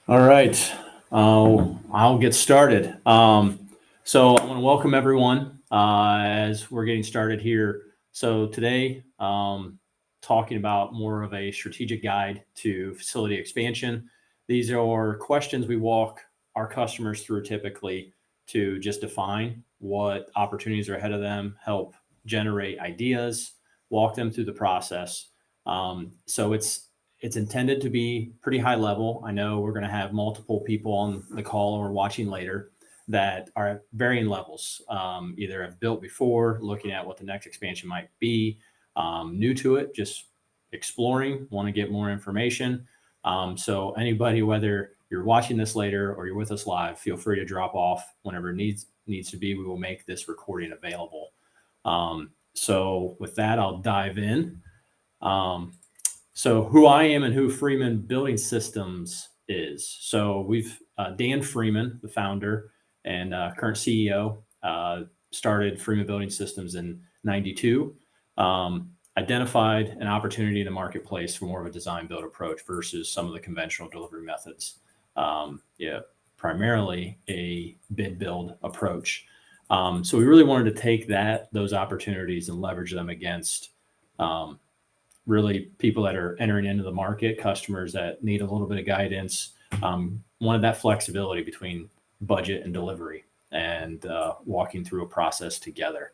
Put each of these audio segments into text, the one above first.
All right, I'll get started. So I want to welcome everyone as we're getting started here. So today, talking about more of a strategic guide to facility expansion. These are questions we walk our customers through typically to just define what opportunities are ahead of them, help generate ideas, walk them through the process. So it's intended to be pretty high level. I know we're going to have multiple people on the call or watching later that are at varying levels. Either have built before, looking at what the next expansion might be, new to it, just exploring, want to get more information. So anybody, whether you're watching this later or you're with us live, feel free to drop off whenever it needs to be. We will make this recording available. So with that, I'll dive in. So who I am and who Freeman Building Systems is. So we've Dan Freeman, the founder and current CEO, started Freeman Building Systems in '92. Identified an opportunity in the marketplace for more of a design build approach versus some of the conventional delivery methods. Yeah, primarily a bid build approach. So we really wanted to take those opportunities and leverage them against really people that are entering into the market, customers that need a little bit of guidance, wanted that flexibility between budget and delivery and walking through a process together.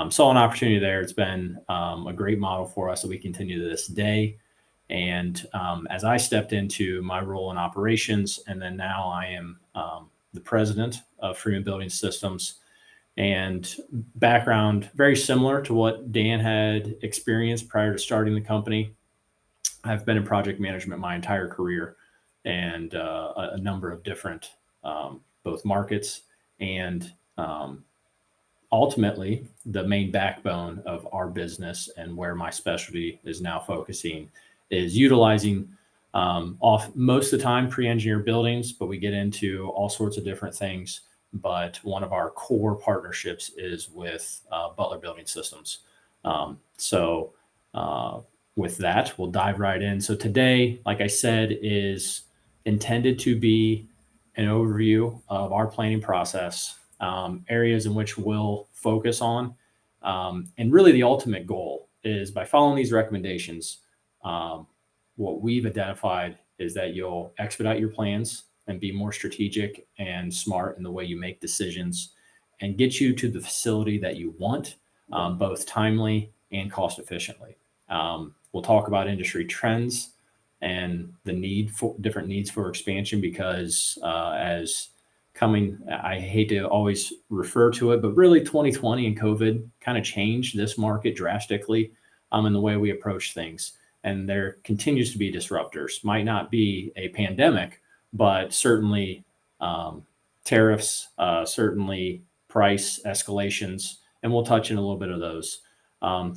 Saw an opportunity there. It's been a great model for us that we continue to this day. And as I stepped into my role in operations, and then now I am the president of Freeman Building Systems, and background very similar to what Dan had experienced prior to starting the company. I've been in project management my entire career and a number of different both markets and ultimately the main backbone of our business and where my specialty is now focusing is utilizing off most of the time pre-engineered buildings, but we get into all sorts of different things. But one of our core partnerships is with Butler Building Systems. So with that, we'll dive right in. So today, like I said, is intended to be an overview of our planning process, areas in which we'll focus on. And really the ultimate goal is by following these recommendations, what we've identified is that you'll expedite your plans and be more strategic and smart in the way you make decisions and get you to the facility that you want, both timely and cost efficiently. We'll talk about industry trends and the need for different needs for expansion because I hate to always refer to it, but really 2020 and COVID kind of changed this market drastically in the way we approach things. And there continues to be disruptors. Might not be a pandemic, but certainly tariffs, certainly price escalations, and we'll touch in a little bit of those.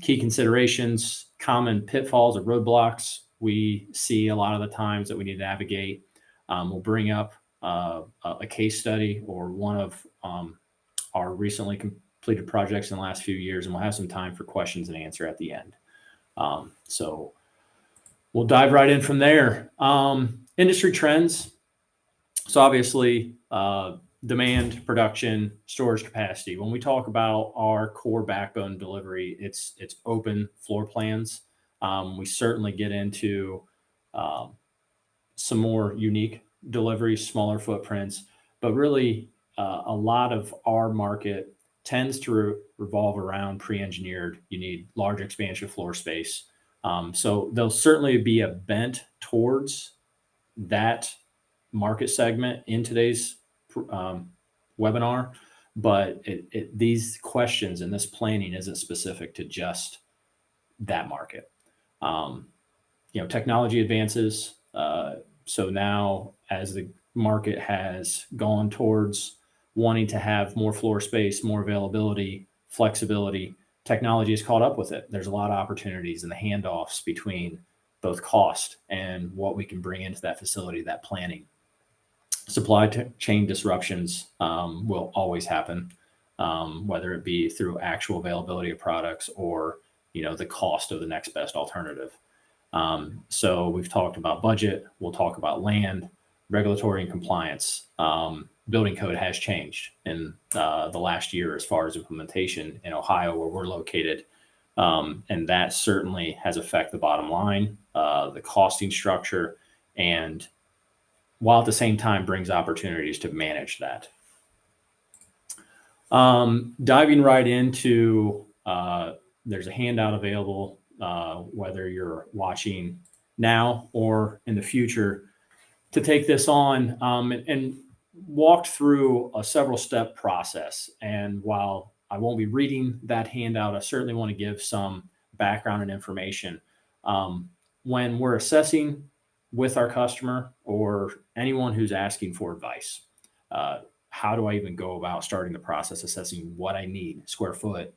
Key considerations, common pitfalls or roadblocks we see a lot of the times that we need to navigate. We'll bring up a case study or one of our recently completed projects in the last few years, and we'll have some time for questions and answer at the end. So we'll dive right in from there. Industry trends. So obviously, demand, production, storage capacity. When we talk about our core backbone delivery, it's open floor plans. We certainly get into some more unique deliveries, smaller footprints, but really a lot of our market tends to revolve around pre-engineered. You need large expansion floor space. So there'll certainly be a bent towards that market segment in today's webinar, but these questions and this planning isn't specific to just that market. Technology advances. So now as the market has gone towards wanting to have more floor space, more availability, flexibility, technology has caught up with it. There's a lot of opportunities in the handoffs between both cost and what we can bring into that facility, that planning. Supply chain disruptions will always happen, whether it be through actual availability of products or the cost of the next best alternative. So we've talked about budget. We'll talk about land. regulatory and compliance. Building code has changed in the last year as far as implementation in Ohio, where we're located. And that certainly has affected the bottom line, the costing structure, and while at the same time brings opportunities to manage that. Diving right into, there's a handout available, whether you're watching now or in the future, to take this on and walk through a several step process. And while I won't be reading that handout, I certainly want to give some background and information. When we're assessing with our customer or anyone who's asking for advice, how do I even go about starting the process, assessing what I need, square foot,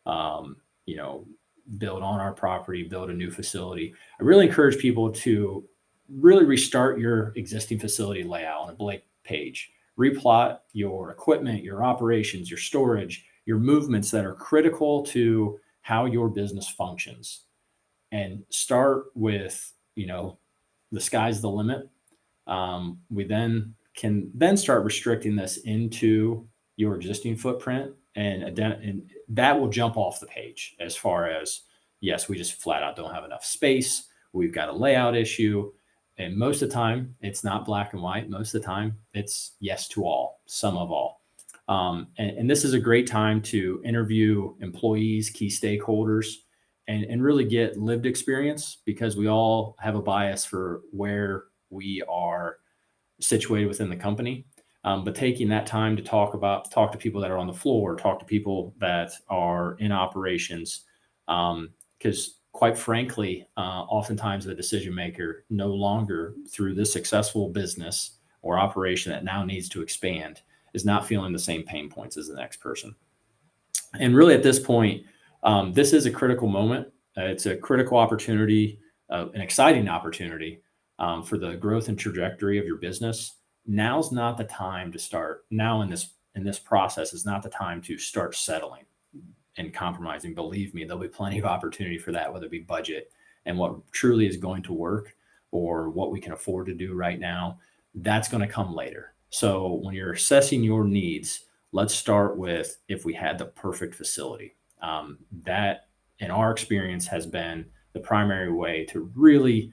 build on our property, build a new facility. I really encourage people to really restart your existing facility layout on a blank page. Replot your equipment, your operations, your storage, your movements that are critical to how your business functions. And start with, the sky's the limit. We then can start restricting this into your existing footprint, and that will jump off the page as far as, yes, we just flat out don't have enough space. We've got a layout issue. And most of the time, it's not black and white. Most of the time, it's yes to all, some of all. And this is a great time to interview employees, key stakeholders, and really get lived experience, because we all have a bias for where we are situated within the company. But taking that time to talk to people that are on the floor, talk to people that are in operations, because quite frankly, oftentimes the decision maker no longer, through this successful business or operation that now needs to expand, is not feeling the same pain points as the next person. And really at this point, this is a critical moment. It's a critical opportunity, an exciting opportunity for the growth and trajectory of your business. Now's not the time to start. Now in this process is not the time to start settling and compromising. Believe me, there'll be plenty of opportunity for that, whether it be budget and what truly is going to work or what we can afford to do right now. That's going to come later. So when you're assessing your needs, let's start with, if we had the perfect facility. That, in our experience, has been the primary way to really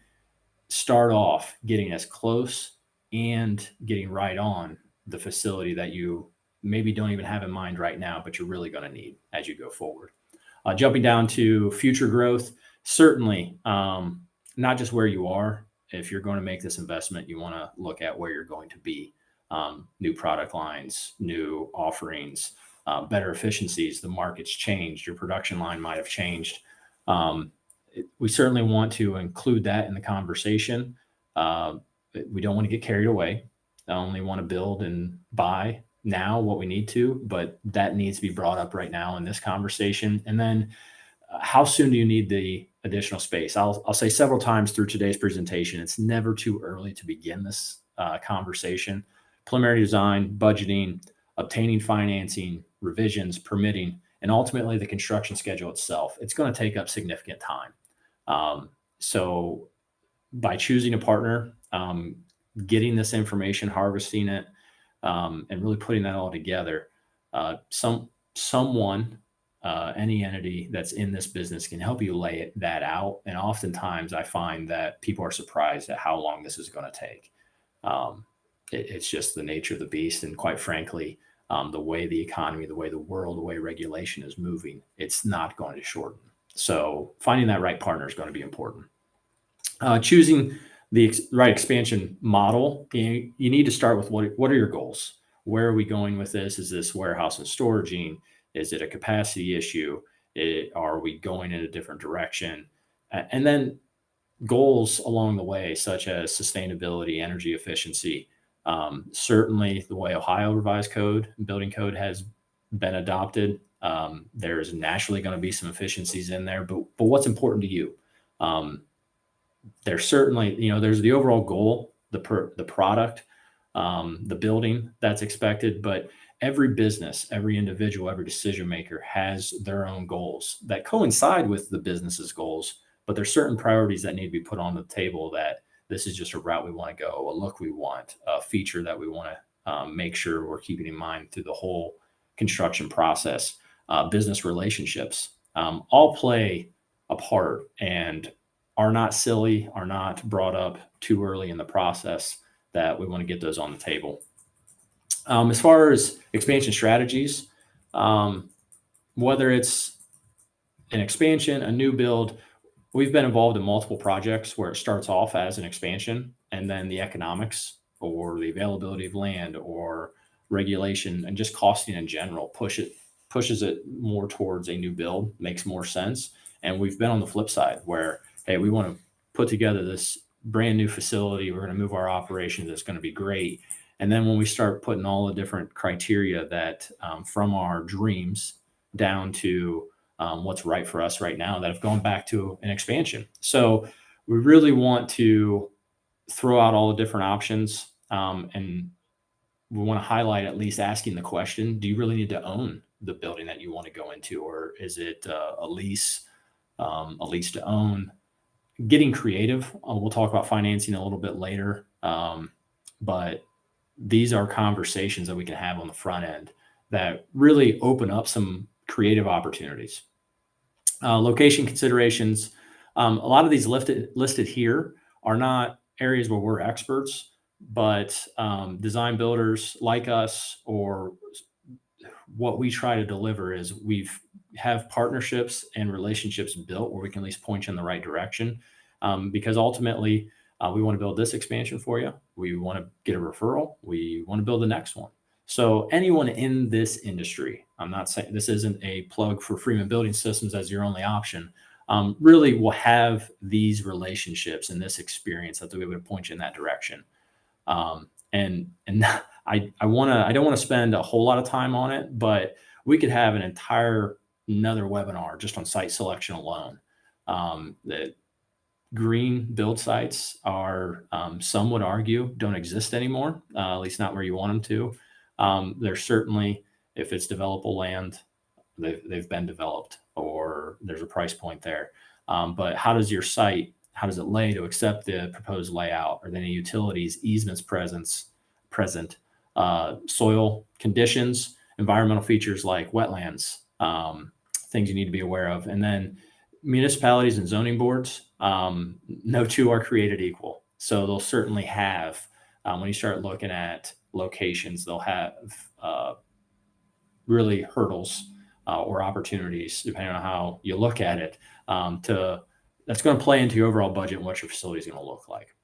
start off getting as close and getting right on the facility that you maybe don't even have in mind right now, but you're really going to need as you go forward. Jumping down to future growth, certainly not just where you are. If you're going to make this investment, you want to look at where you're going to be. New product lines, new offerings, better efficiencies. The market's changed. Your production line might have changed. We certainly want to include that in the conversation. We don't want to get carried away. I only want to build and buy now what we need to, but that needs to be brought up right now in this conversation. And then how soon do you need the additional space? I'll say several times through today's presentation, it's never too early to begin this conversation. Preliminary design, budgeting, obtaining financing, revisions, permitting, and ultimately the construction schedule itself. It's going to take up significant time. So by choosing a partner, getting this information, harvesting it, and really putting that all together, someone, any entity that's in this business can help you lay that out. And oftentimes I find that people are surprised at how long this is going to take. It's just the nature of the beast. And quite frankly, the way the economy, the way the world, the way regulation is moving, it's not going to shorten. So finding that right partner is going to be important. Choosing the right expansion model, you need to start with what are your goals? Where are we going with this? Is this warehouse and storaging? Is it a capacity issue? Are we going in a different direction? And then goals along the way, such as sustainability, energy efficiency. Certainly the way Ohio revised code, building code has been adopted. There's naturally going to be some efficiencies in there, but what's important to you? There's certainly, there's the overall goal, the product, the building that's expected, but every business, every individual, every decision maker has their own goals that coincide with the business's goals, but there's certain priorities that need to be put on the table that This is just a route we want to go, a look we want, a feature that we want to make sure we're keeping in mind through the whole construction process. Business relationships all play a part and are not silly, are not brought up too early in the process, that we want to get those on the table. As far as expansion strategies, whether it's an expansion, a new build, we've been involved in multiple projects where it starts off as an expansion and then the economics or the availability of land or regulation and just costing in general pushes it more towards a new build, makes more sense. And we've been on the flip side where, hey, we want to put together this brand new facility. We're going to move our operations. It's going to be great. And then when we start putting all the different criteria that from our dreams down to what's right for us right now, that have gone back to an expansion. So we really want to throw out all the different options, and we want to highlight at least asking the question, do you really need to own the building that you want to go into, or is it a lease to own? Getting creative. We'll talk about financing a little bit later, but these are conversations that we can have on the front end that really open up some creative opportunities. Location considerations. A lot of these listed here are not areas where we're experts, but design builders like us, or what we try to deliver is we've have partnerships and relationships built where we can at least point you in the right direction. Because ultimately, we want to build this expansion for you. We want to get a referral. We want to build the next one. So anyone in this industry, I'm not saying this isn't a plug for Freeman Building Systems as your only option, really will have these relationships and this experience that they'll be able to point you in that direction. And I don't want to spend a whole lot of time on it, but we could have another webinar just on site selection alone. The green build sites are, some would argue, don't exist anymore, at least not where you want them to. There's certainly, if it's developable land, they've been developed or there's a price point there. But how does it lay to accept the proposed layout? Are there any utilities, easements present, soil conditions, environmental features like wetlands, things you need to be aware of. And then municipalities and zoning boards, no two are created equal. So they'll certainly have, when you start looking at locations, they'll have really hurdles or opportunities, depending on how you look at it, that's going to play into your overall budget and what your facility is going to look like.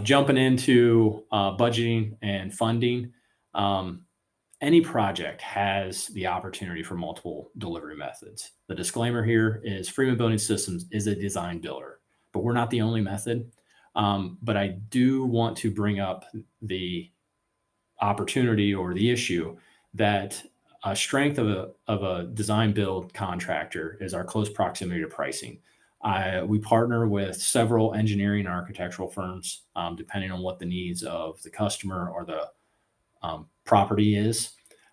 Jumping into budgeting and funding, any project has the opportunity for multiple delivery methods. The disclaimer here is Freeman Building Systems is a design builder, but we're not the only method. But I do want to bring up the opportunity or the issue that a strength of a design build contractor is our close proximity to pricing. We partner with several engineering and architectural firms, depending on what the needs of the customer or the property is.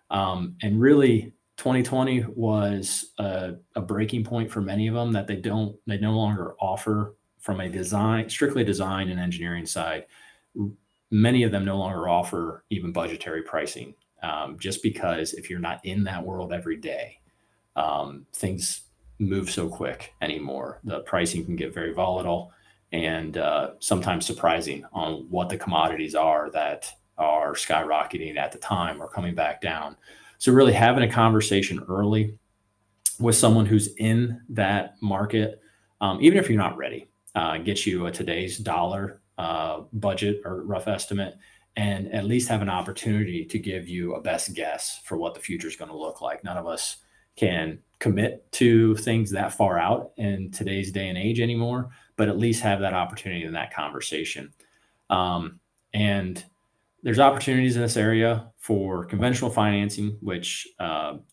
And really 2020 was a breaking point for many of them, that they no longer offer from a strictly design and engineering side. Many of them no longer offer even budgetary pricing, just because if you're not in that world every day, things move so quick anymore. The pricing can get very volatile and sometimes surprising on what the commodities are that are skyrocketing at the time or coming back down. So really having a conversation early with someone who's in that market, even if you're not ready, gets you a today's dollar budget or rough estimate, and at least have an opportunity to give you a best guess for what the future is going to look like. None of us can commit to things that far out in today's day and age anymore, but at least have that opportunity in that conversation. And there's opportunities in this area for conventional financing, which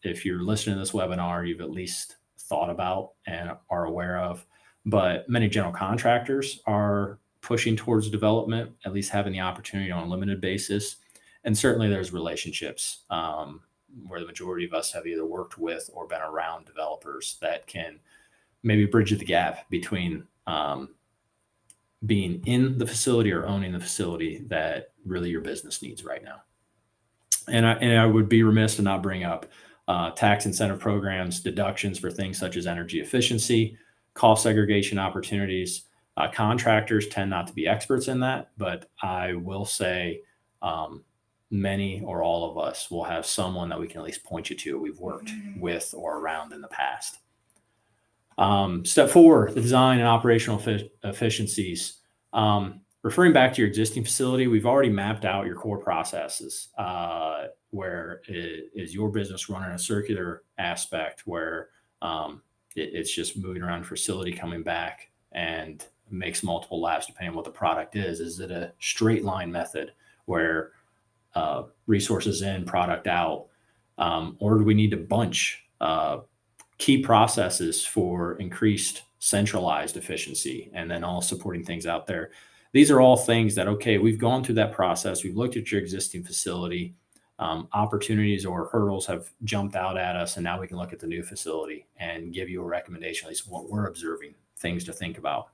if you're listening to this webinar, you've at least thought about and are aware of. But many general contractors are pushing towards development, at least having the opportunity on a limited basis. And certainly there's relationships where the majority of us have either worked with or been around developers that can maybe bridge the gap between being in the facility or owning the facility that really your business needs right now. And I would be remiss to not bring up tax incentive programs, deductions for things such as energy efficiency, cost segregation opportunities. Contractors tend not to be experts in that, but I will say many or all of us will have someone that we can at least point you to we've worked with or around in the past. Step 4, the design and operational efficiencies. Referring back to your existing facility, we've already mapped out your core processes, where is your business running a circular aspect where it's just moving around facility, coming back, and makes multiple laps depending on what the product is. Is it a straight line method where resources in, product out, or do we need to bunch key processes for increased centralized efficiency and then all supporting things out there? These are all things that, okay, we've gone through that process. We've looked at your existing facility. Opportunities or hurdles have jumped out at us, and now we can look at the new facility and give you a recommendation, at least what we're observing, things to think about.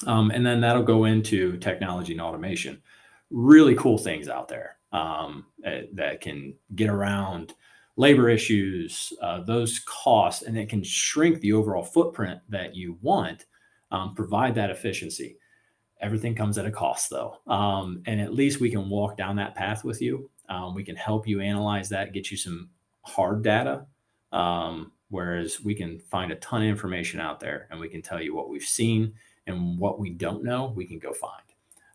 And then that'll go into technology and automation. Really cool things out there that can get around labor issues, those costs, and it can shrink the overall footprint that you want, provide that efficiency. Everything comes at a cost, though. And at least we can walk down that path with you. We can help you analyze that, get you some hard data, whereas we can find a ton of information out there, and we can tell you what we've seen, and what we don't know, we can go find.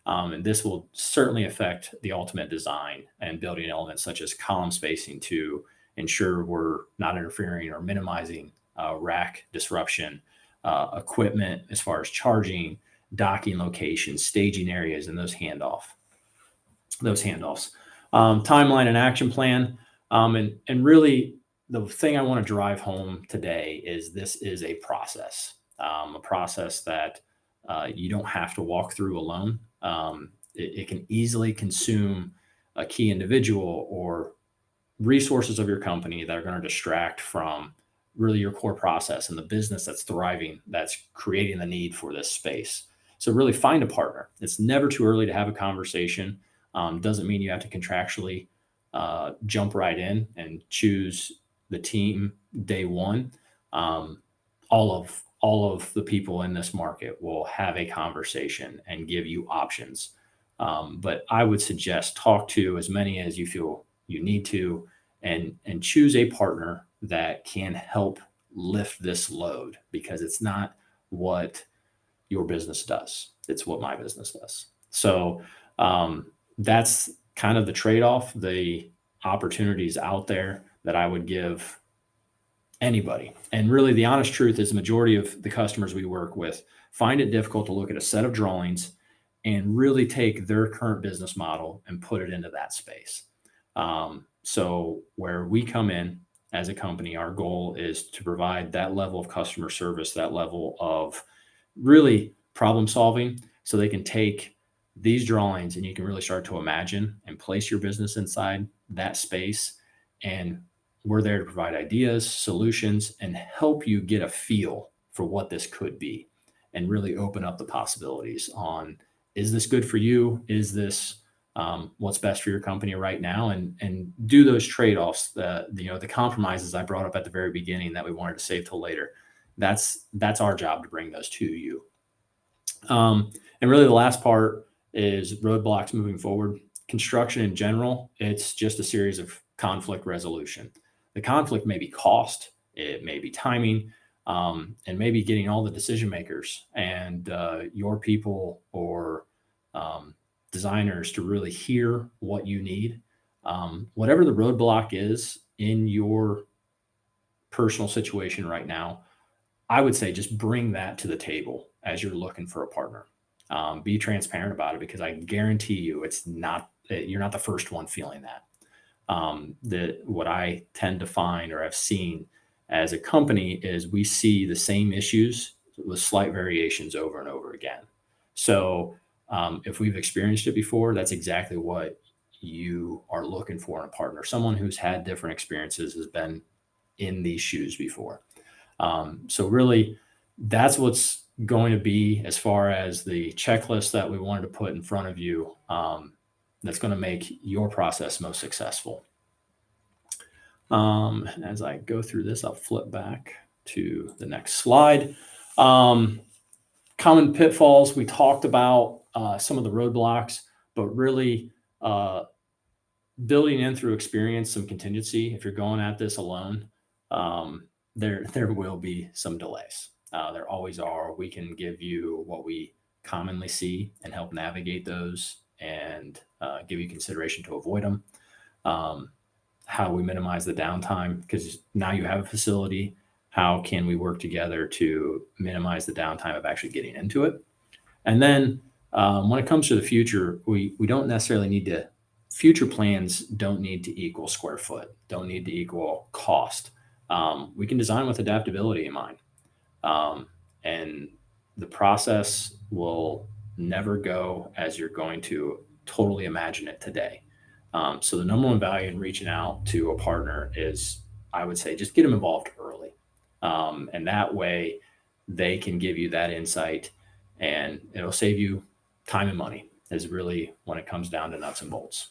And this will certainly affect the ultimate design and building elements such as column spacing to ensure we're not interfering or minimizing rack disruption, equipment as far as charging, docking locations, staging areas, and those handoffs. Timeline and action plan. And really the thing I want to drive home today is this is a process that you don't have to walk through alone. It can easily consume a key individual or resources of your company that are going to distract from really your core process and the business that's thriving, that's creating the need for this space. So really find a partner. It's never too early to have a conversation. Doesn't mean you have to contractually jump right in and choose the team day one. All of the people in this market will have a conversation and give you options. But I would suggest talk to as many as you feel you need to, and choose a partner that can help lift this load, because it's not what your business does. It's what my business does. So that's kind of the trade-off, the opportunities out there that I would give anybody. And really the honest truth is the majority of the customers we work with find it difficult to look at a set of drawings and really take their current business model and put it into that space. So where we come in as a company, our goal is to provide that level of customer service, that level of really problem solving, so they can take these drawings and you can really start to imagine and place your business inside that space. And we're there to provide ideas, solutions, and help you get a feel for what this could be, and really open up the possibilities on, is this good for you? Is this what's best for your company right now? And do those trade-offs, the compromises I brought up at the very beginning that we wanted to save till later. That's our job to bring those to you. And really the last part is roadblocks moving forward. Construction in general, it's just a series of conflict resolution. The conflict may be cost, it may be timing, and maybe getting all the decision makers and your people or designers to really hear what you need. Whatever the roadblock is in your personal situation right now, I would say just bring that to the table as you're looking for a partner. Be transparent about it, because I guarantee you you're not the first one feeling that. What I tend to find or have seen as a company is we see the same issues with slight variations over and over again. So if we've experienced it before, that's exactly what you are looking for in a partner. Someone who's had different experiences, has been in these shoes before. So really that's what's going to be as far as the checklist that we wanted to put in front of you, that's going to make your process most successful. As I go through this, I'll flip back to the next slide. Common pitfalls, we talked about some of the roadblocks, but really building in through experience some contingency. If you're going at this alone, there will be some delays. There always are. We can give you what we commonly see and help navigate those and give you consideration to avoid them. How we minimize the downtime, because now you have a facility. How can we work together to minimize the downtime of actually getting into it? And then when it comes to the future, we don't necessarily need to, future plans don't need to equal square foot, don't need to equal cost. We can design with adaptability in mind. And the process will never go as you're going to totally imagine it today. So the number one value in reaching out to a partner is, I would say, just get them involved early. And that way they can give you that insight, and it'll save you time and money, is really when it comes down to nuts and bolts.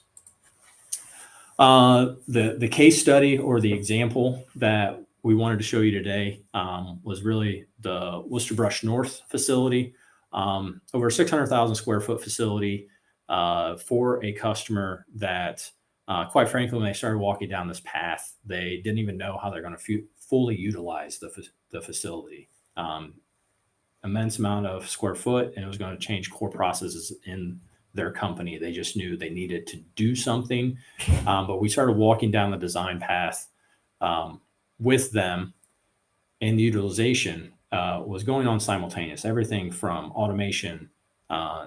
The case study or the example that we wanted to show you today was really the Wooster Brush North facility, over 600,000 square foot facility for a customer that, quite frankly, when they started walking down this path, they didn't even know how they're going to fully utilize the facility. Immense amount of square foot, and it was going to change core processes in their company. They just knew they needed to do something. But we started walking down the design path with them, and the utilization was going on simultaneous. Everything from automation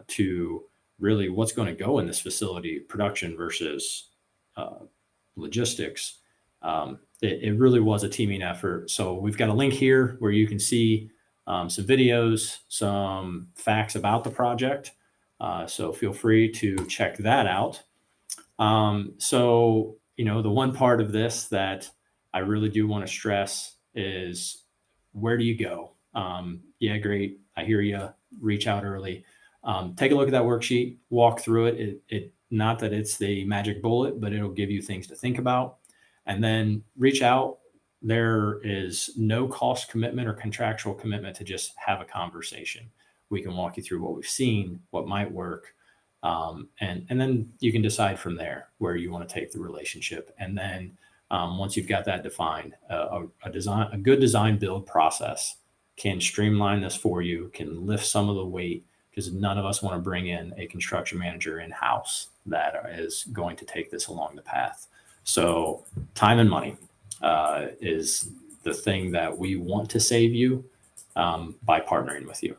to really what's going to go in this facility, production versus logistics. It really was a teaming effort. So we've got a link here where you can see some videos, some facts about the project. So feel free to check that out. So, the one part of this that I really do want to stress is, where do you go? Yeah, great. I hear you. Reach out early. Take a look at that worksheet, walk through it. Not that it's the magic bullet, but it'll give you things to think about. And then reach out. There is no cost commitment or contractual commitment to just have a conversation. We can walk you through what we've seen, what might work. And then you can decide from there where you want to take the relationship. And then once you've got that defined, a good design build process can streamline this for you, can lift some of the weight, because none of us want to bring in a construction manager in-house that is going to take this along the path. So time and money is the thing that we want to save you by partnering with you.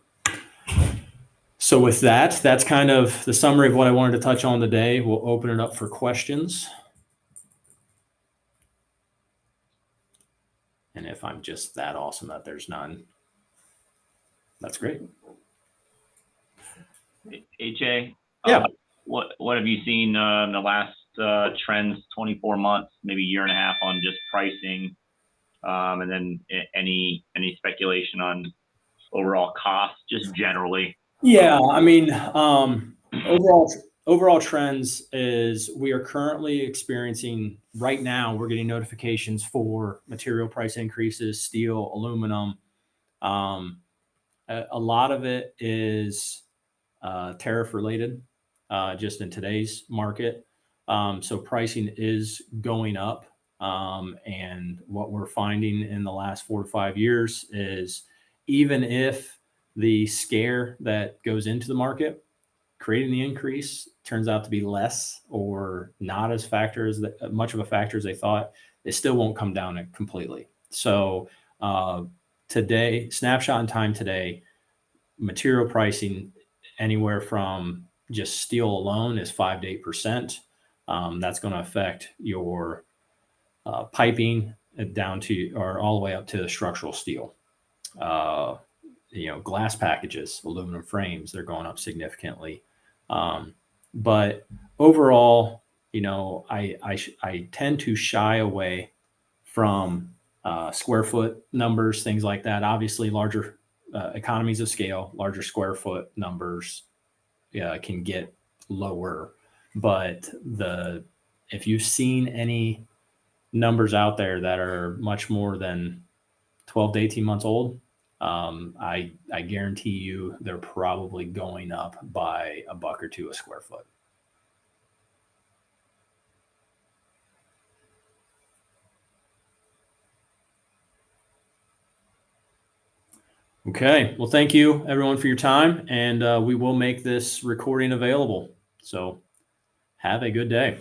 So with that, that's kind of the summary of what I wanted to touch on today. We'll open it up for questions. And if I'm just that awesome that there's none, that's great. AJ, yeah. What have you seen in the last trends, 24 months, maybe a year and a half, on just pricing, and then any speculation on overall cost, just generally? Yeah, I mean, overall trends is, we are currently experiencing, right now, we're getting notifications for material price increases, steel, aluminum. A lot of it is tariff related, just in today's market. So pricing is going up. And what we're finding in the last 4 to 5 years is, even if the scare that goes into the market creating the increase turns out to be less or not as much of a factor as they thought, it still won't come down completely. So today, snapshot in time today, material pricing anywhere from just steel alone is 5 to 8%. That's going to affect your piping down to, or all the way up to structural steel. Glass packages, aluminum frames, they're going up significantly. But overall, I tend to shy away from square foot numbers, things like that. Obviously, larger economies of scale, larger square foot numbers can get lower. But if you've seen any numbers out there that are much more than 12 to 18 months old, I guarantee you they're probably going up by $1 or $2 a square foot. Okay. Well, thank you everyone for your time, and we will make this recording available. So have a good day.